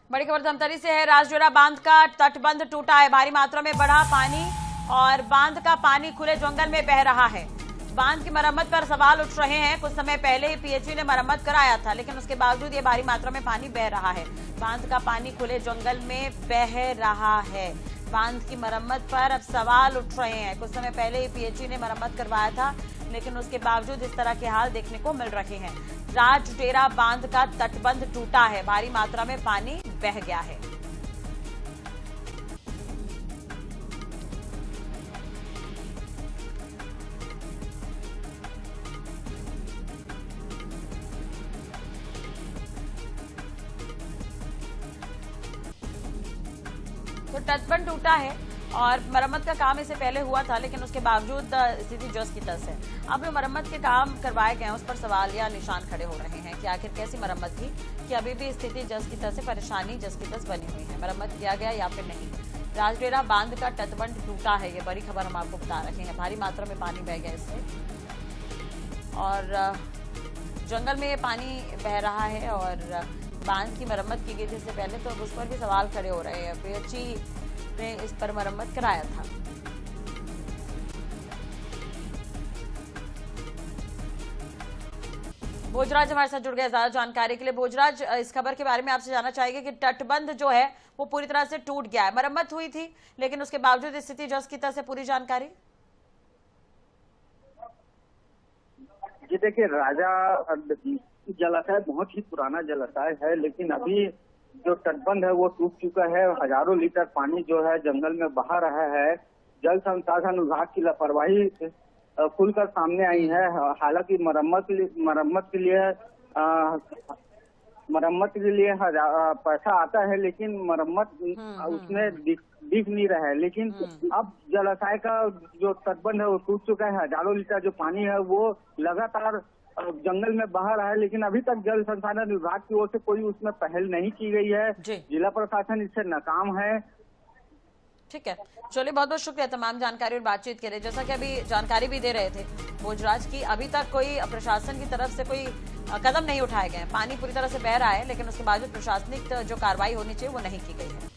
बड़ी खबर धमतरी से है। राजडोरा बांध का तटबंध टूटा है, भारी मात्रा में बढ़ा पानी और बांध का पानी खुले जंगल में बह रहा है। बांध की मरम्मत पर सवाल उठ रहे हैं। कुछ समय पहले ही पीएचई ने मरम्मत कराया था, लेकिन उसके बावजूद ये भारी मात्रा में पानी बह रहा है। बांध का पानी खुले जंगल में बह रहा है। बांध की मरम्मत पर अब सवाल उठ रहे हैं। कुछ समय पहले ही पीएचई ने मरम्मत करवाया था, लेकिन उसके बावजूद इस तरह के हाल देखने को मिल रहे हैं। राजडेरा बांध का तटबंध टूटा है, भारी मात्रा में पानी बह गया है। तो तटबंध टूटा है और मरम्मत का काम इससे पहले हुआ था, लेकिन उसके बावजूद स्थिति जस की तस है। अब जो मरम्मत के काम करवाए गए हैं उस पर सवाल या निशान खड़े हो रहे हैं कि आखिर कैसी मरम्मत थी, कि अभी भी स्थिति जस की तस है, परेशानी जस की तस बनी हुई है, मरम्मत किया गया या फिर नहीं। राजडेरा बांध का तटबंध टूटा है, ये बड़ी खबर हम आपको बता रहे हैं। भारी मात्रा में पानी बह गया इससे और जंगल में ये पानी बह रहा है और बांध की मरम्मत की गई थी इससे पहले, तो अब उस पर भी सवाल खड़े हो रहे हैं। पीएचई ने इस पर मरम्मत कराया था। भोजराज हमारे साथ जुड़ गए ज्यादा जानकारी के लिए। भोजराज, इस खबर के बारे में आपसे जानना चाहेंगे कि तटबंध जो है वो पूरी तरह से टूट गया है, मरम्मत हुई थी लेकिन उसके बावजूद स्थिति जस की तस है, पूरी जानकारी। जी देखिए, राजा जलाशय बहुत ही पुराना जलाशय है, लेकिन अभी जो तटबंध है वो टूट चुका है। हजारों लीटर पानी जो है जंगल में बहा रहा है। जल संसाधन विभाग की लापरवाही खुलकर सामने आई है। हालांकि मरम्मत के लिए पैसा आता है, लेकिन मरम्मत उसमें दिख नहीं रहा है। लेकिन अब जलाशय का जो तटबंध है वो टूट चुका है। हजारों लीटर जो पानी है वो लगातार जंगल में बहा रहा है, लेकिन अभी तक जल संसाधन विभाग की ओर से कोई उसमें पहल नहीं की गई है। जिला प्रशासन इससे नाकाम है। ठीक है, चलिए, बहुत बहुत शुक्रिया तमाम जानकारी और बातचीत के लिए। जैसा कि अभी जानकारी भी दे रहे थे भोजराज की, अभी तक कोई प्रशासन की तरफ से कोई कदम नहीं उठाए गए। पानी पूरी तरह से बह रहा है, लेकिन उसके बावजूद प्रशासनिक जो कार्रवाई होनी चाहिए वो नहीं की गई है।